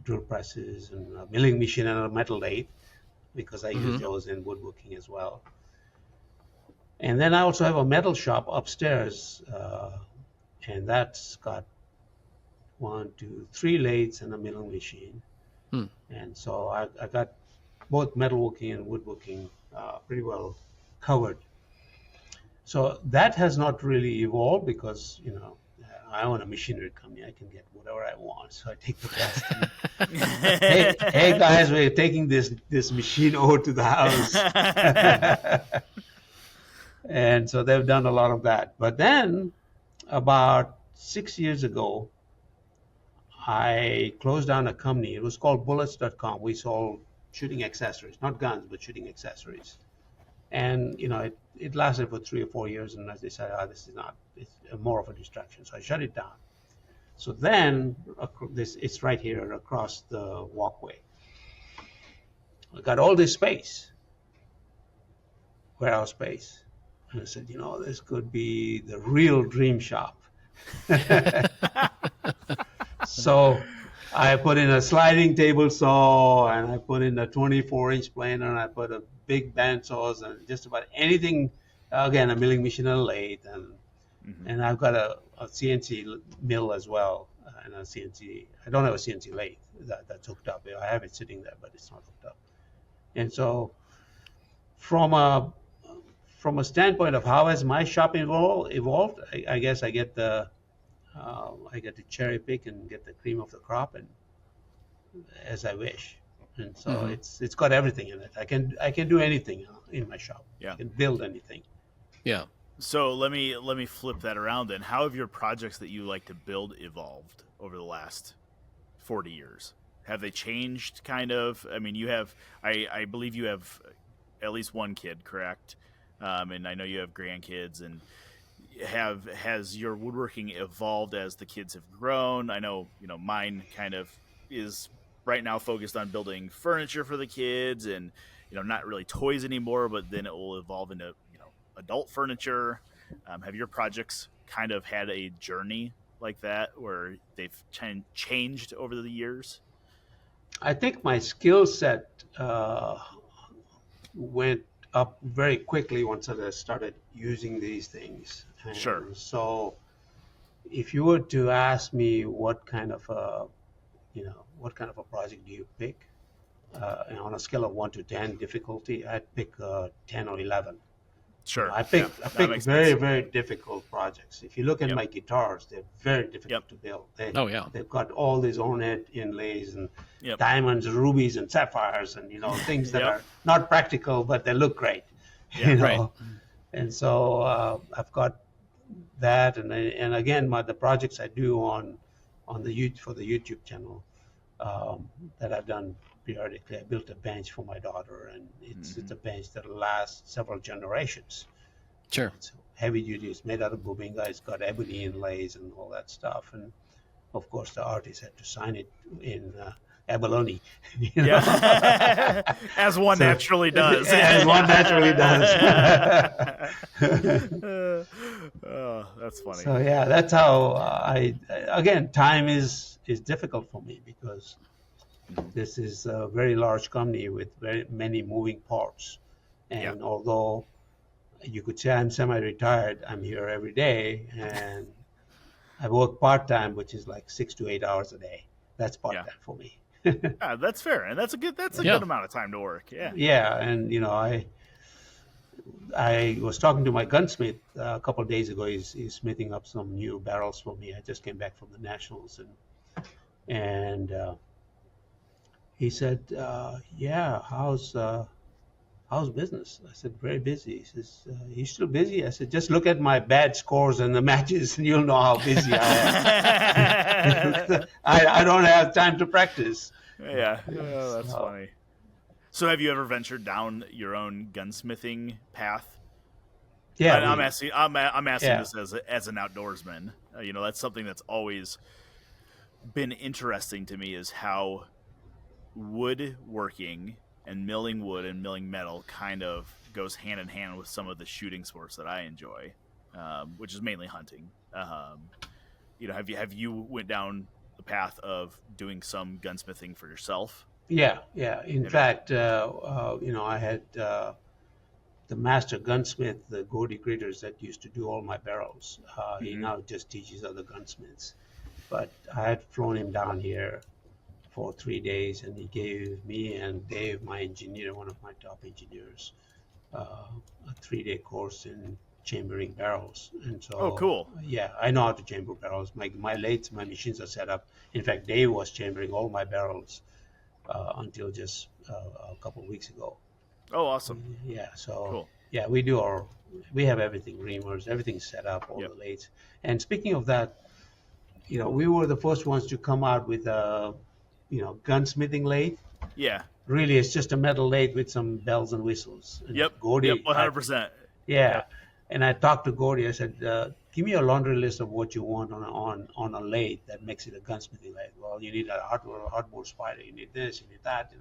drill presses and a milling machine and a metal lathe, because I use those in woodworking as well. And then I also have a metal shop upstairs, and that's got 1, 2, 3 lathes and a milling machine. And so I got both metalworking and woodworking pretty well covered. So that has not really evolved, because I own a machinery company. I can get whatever I want, so I take the best. hey guys, we're taking this machine over to the house. And so they've done a lot of that. But then about 6 years ago, I closed down a company. It was called bullets.com. We sold shooting accessories, not guns, but shooting accessories. And, it lasted for 3 or 4 years, and I decided, it's more of a distraction. So I shut it down. So then it's right here across the walkway. I got all this space, warehouse space. And I said, this could be the real dream shop. So I put in a sliding table saw, and I put in a 24-inch planer, and I put a big bandsaws and just about anything. Again, a milling machine and a lathe, and I've got a CNC mill as well, and a CNC. I don't have a CNC lathe that's hooked up. I have it sitting there, but it's not hooked up. And so, from a standpoint of how has my shop evolved, I guess I get to cherry pick and get the cream of the crop, and as I wish. And so it's got everything in it. I can do anything in my shop. Yeah. I can build anything. Yeah. So let me flip that around then. How have your projects that you like to build evolved over the last 40 years? Have they changed kind of? I mean, I believe you have at least one kid, correct? And I know you have grandkids, and has your woodworking evolved as the kids have grown? I know, mine kind of is right now focused on building furniture for the kids, and not really toys anymore, but then it will evolve into adult furniture. Have your projects kind of had a journey like that where they've changed over the years? I think my skill set went up very quickly once I started using these things. And sure. So if you were to ask me what kind of a project do you pick, on a scale of 1 to 10 difficulty, I'd pick 10 or 11. Sure. I pick very, sense. very difficult projects. If you look at my guitars, they're very difficult to build. They've got all these ornate inlays and diamonds, rubies, and sapphires, and things that are not practical, but they look great. Right. And so I've got that, and again, the projects I do for the YouTube channel that I've done periodically. I built a bench for my daughter, and it's a bench that'll last several generations. Sure. It's heavy duty. It's made out of bubinga. It's got ebony inlays and all that stuff. And of course, the artist had to sign it in abalone. As one naturally does. As one naturally does. Oh, that's funny. So yeah, that's how again, time is difficult for me because this is a very large company with very many moving parts. And although you could say I'm semi-retired, I'm here every day, and I work part-time, which is like 6 to 8 hours a day. That's part-time for me. That's fair, and that's a good amount of time to work. Yeah, and I was talking to my gunsmith a couple of days ago. He's smithing up some new barrels for me. I just came back from the Nationals, and he said, how's business? I said, very busy. He says, you still busy? I said, just look at my bad scores and the matches and you'll know how busy I am. I don't have time to practice. Yeah, that's funny. So have you ever ventured down your own gunsmithing path? Yeah. I'm asking this as an outdoorsman. That's something that's always been interesting to me, is how woodworking and milling wood and milling metal kind of goes hand in hand with some of the shooting sports that I enjoy, which is mainly hunting. Have you went down the path of doing some gunsmithing for yourself? Yeah. In fact, I had the master gunsmith, the Gordy Critters, that used to do all my barrels. He now just teaches other gunsmiths. But I had flown him down here for 3 days, and he gave me and Dave, my engineer, one of my top engineers, a 3-day course in chambering barrels. And so, cool. Yeah, I know how to chamber barrels. My lathes, my machines are set up. In fact, Dave was chambering all my barrels until just a couple of weeks ago. Oh, awesome. Yeah, so cool. Yeah, we have everything, reamers, everything's set up, all the lathes. And speaking of that, we were the first ones to come out with a gunsmithing lathe. Yeah. Really, it's just a metal lathe with some bells and whistles. And Gordy, 100%. Yeah. And I talked to Gordy. I said, give me a laundry list of what you want on a lathe that makes it a gunsmithing lathe. Well, you need a hardboard spider. You need this, you need that.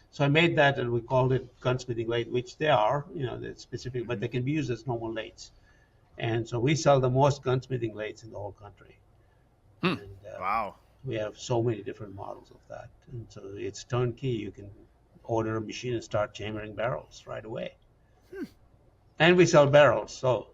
So I made that, and we called it gunsmithing lathe, which they are, they're specific, but they can be used as normal lathes. And so we sell the most gunsmithing lathes in the whole country. And, wow. We have so many different models of that. And so it's turnkey. You can order a machine and start chambering barrels right away. And we sell barrels, so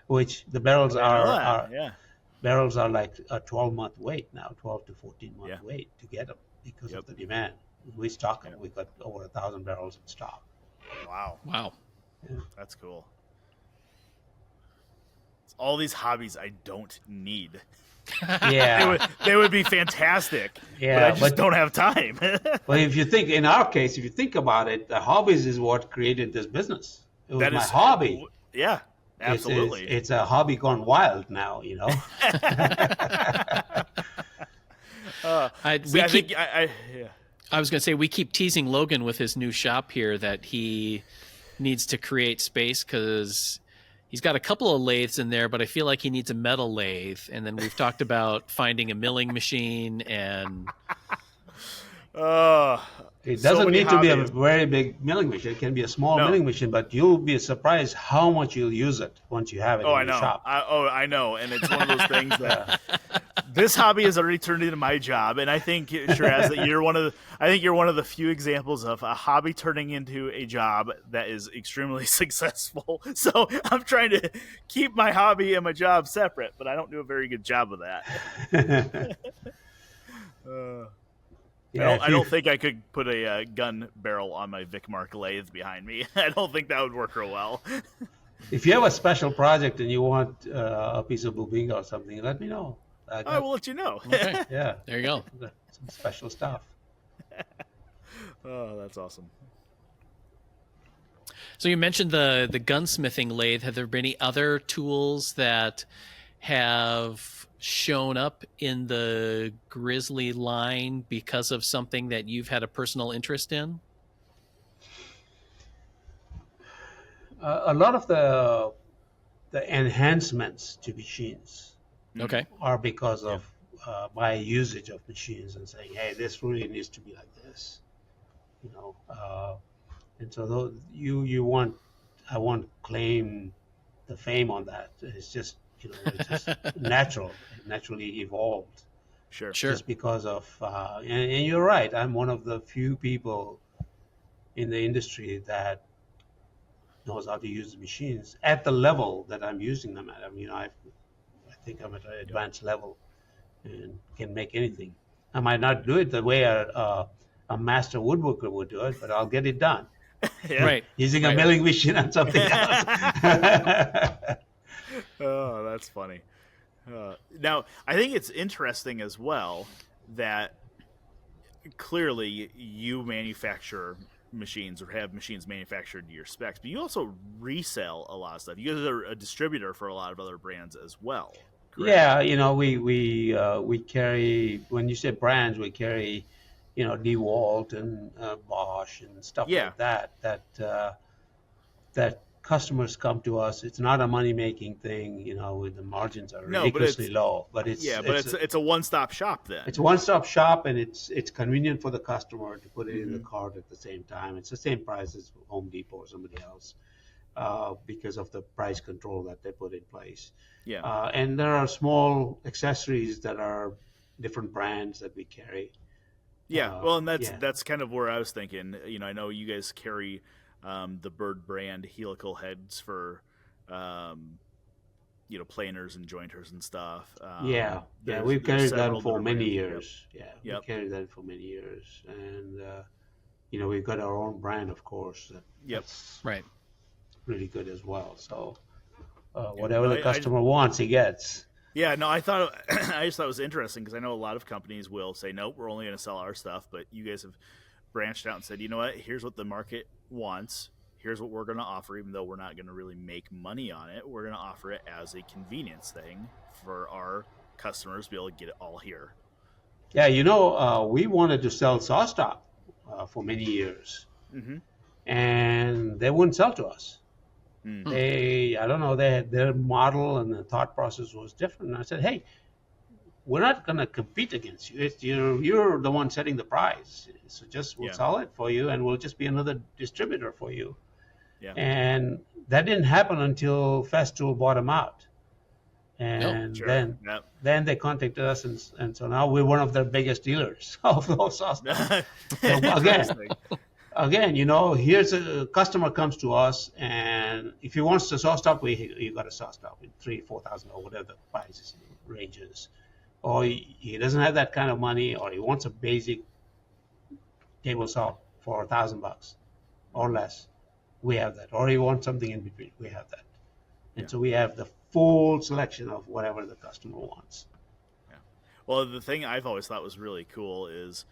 which the barrels barrels are like a 12-month wait now, 12 to 14-month wait to get them because of the demand. We stock them. We've got over 1,000 barrels in stock. Wow. Yeah. That's cool. It's all these hobbies I don't need. Yeah, they would be fantastic. Yeah, but I just don't have time. But if you think about it, the hobbies is what created this business. It was my hobby. Yeah, absolutely. It's a hobby gone wild now, I was going to say, we keep teasing Logan with his new shop here that he needs to create space because he's got a couple of lathes in there, but I feel like he needs a metal lathe. And then we've talked about finding a milling machine and... It doesn't need to be a very big milling machine. It can be a small milling machine, but you'll be surprised how much you'll use it once you have it in your shop. I know. And it's one of those things that this hobby has already turned into my job. And I think, Shiraz, that you're one of the few examples of a hobby turning into a job that is extremely successful. So I'm trying to keep my hobby and my job separate, but I don't do a very good job of that. Yeah, I don't think I could put a gun barrel on my Vicmark lathe behind me. I don't think that would work real well. if you have a special project and you want a piece of Bubinga or something, let me know. I will let you know. Okay. Yeah, There you go. some special stuff. Oh, that's awesome. So you mentioned the gunsmithing lathe. Have there been any other tools that have shown up in the Grizzly line because of something that you've had a personal interest in? A lot of the enhancements to machines Okay. are because of my usage of machines and saying, hey, this really needs to be like this, you know. And so I won't claim the fame on that. It's just, it's just natural. It naturally evolved. Sure. Just because of, and you're right. I'm one of the few people in the industry that knows how to use the machines at the level that I'm using them at. I mean, I think I'm at an advanced level and can make anything. I might not do it the way a master woodworker would do it, but I'll get it done. Yeah. Right. Using a milling machine and something else. Oh, that's funny. Now, I think it's interesting as well that clearly you manufacture machines or have machines manufactured to your specs, but you also resell a lot of stuff. You guys are a distributor for a lot of other brands as well. Correct? Yeah, we carry, when you say brands, we carry, DeWalt and Bosch and stuff like that customers come to us. It's not a money-making thing, the margins are ridiculously low. But it's a one-stop shop then. It's a one-stop shop, and it's convenient for the customer to put it in the cart at the same time. It's the same price as Home Depot or somebody else because of the price control that they put in place. Yeah. And there are small accessories that are different brands that we carry. Yeah, well, and that's kind of where I was thinking. I know you guys carry the Bird brand helical heads for, planers and jointers and stuff. We've carried that for many years. Yep. We carried that for many years, and we've got our own brand, of course. That's right. Really good as well. So whatever the customer wants, he gets. Yeah, no, I just thought it was interesting because I know a lot of companies will say, nope, we're only going to sell our stuff, but you guys have branched out and said, you know what, here's what the market wants. Here's what we're going to offer, even though we're not going to really make money on it. We're going to offer it as a convenience thing for our customers to be able to get it all here. Yeah, we wanted to sell SawStop for many years, and they wouldn't sell to us. I don't know, their model and the thought process was different. And I said, hey, we're not going to compete against you. You're the one setting the price. So we'll sell it for you, and we'll just be another distributor for you. Yeah. And that didn't happen until Festool bought them out. And then they contacted us, and so now we're one of their biggest dealers of those SawStop. So again, here's a customer comes to us, and if he wants the SawStop, you got a SawStop with $3,000-$4,000 or whatever the price ranges. Or he doesn't have that kind of money, or he wants a basic table saw for $1,000 or less. We have that. Or he wants something in between. We have that. And so we have the full selection of whatever the customer wants. Yeah. Well, the thing I've always thought was really cool is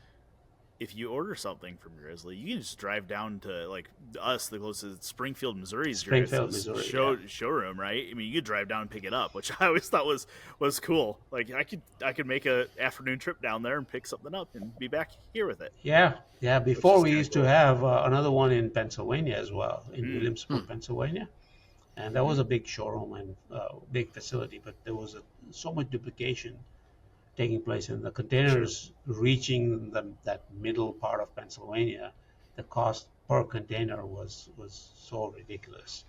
if you order something from Grizzly, you can just drive down to us, the closest Springfield, Missouri showroom, right? I mean, you could drive down and pick it up, which I always thought was cool. Like I could make a afternoon trip down there and pick something up and be back here with it. Yeah. Before we used to have another one in Pennsylvania as well, in Williamsburg, Pennsylvania, and that was a big showroom and big facility, but there was so much duplication taking place, and the containers reaching that middle part of Pennsylvania, the cost per container was so ridiculous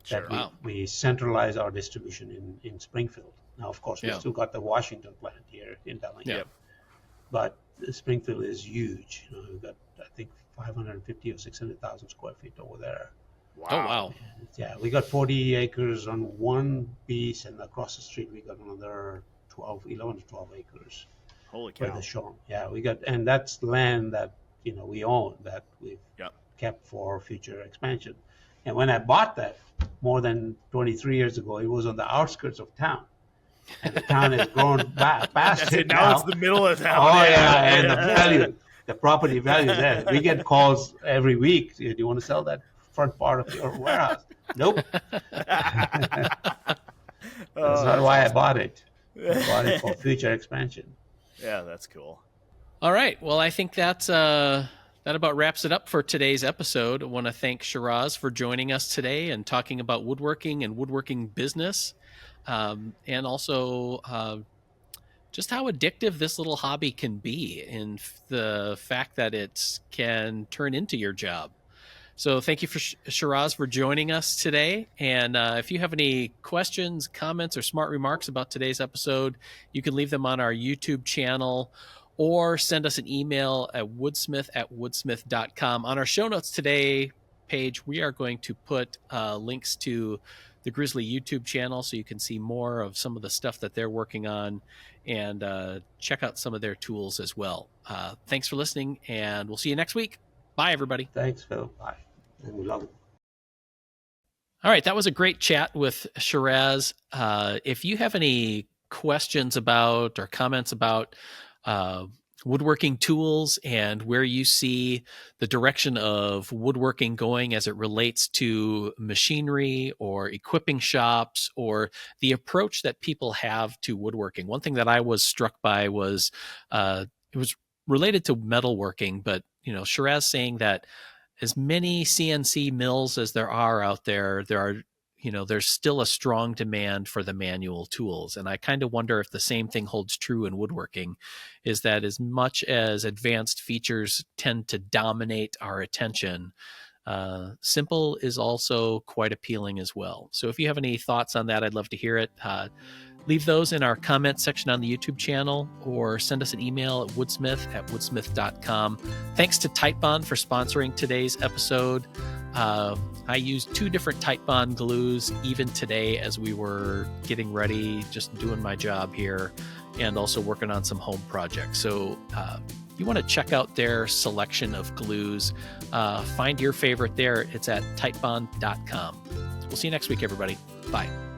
that we centralized our distribution in Springfield. Now, of course, we still got the Washington plant here in Bellingham, but Springfield is huge. We've got, I think, 550 or 600,000 square feet over there. Wow. Oh, wow. And, we got 40 acres on one piece, and across the street we got another 11 to 12 acres. Holy for cow. the showroom. Yeah, and that's land that we own, that we've Yep. kept for future expansion. And when I bought that more than 23 years ago, it was on the outskirts of town, and the town has grown past it now it's the middle of town. Oh yeah, and the property value there. We get calls every week. Do you want to sell that front part of your warehouse? Nope. That's not why I bought it. I bought it for future expansion. Yeah, that's cool. All right. Well, I think that about wraps it up for today's episode. I want to thank Shiraz for joining us today and talking about woodworking and woodworking business, and also just how addictive this little hobby can be, and the fact that it can turn into your job. So thank you for Shiraz for joining us today. And if you have any questions, comments, or smart remarks about today's episode, you can leave them on our YouTube channel or send us an email at woodsmith@woodsmith.com. On our show notes today page, we are going to put links to the Grizzly YouTube channel so you can see more of some of the stuff that they're working on, and check out some of their tools as well. Thanks for listening, and we'll see you next week. Bye, everybody. Thanks, Phil. Bye. And we love it. All right, that was a great chat with Shiraz. If you have any questions about or comments about woodworking tools and where you see the direction of woodworking going as it relates to machinery or equipping shops or the approach that people have to woodworking. One thing that I was struck by was it was related to metalworking, but Shiraz saying that as many CNC mills as there are out there, there's still a strong demand for the manual tools. And I kind of wonder if the same thing holds true in woodworking, is that as much as advanced features tend to dominate our attention, simple is also quite appealing as well. So if you have any thoughts on that, I'd love to hear it. Leave those in our comment section on the YouTube channel or send us an email at woodsmith@woodsmith.com. Thanks to Titebond for sponsoring today's episode. I used 2 different Titebond glues even today as we were getting ready, just doing my job here and also working on some home projects. So you want to check out their selection of glues. Find your favorite there. It's at titebond.com. We'll see you next week, everybody. Bye.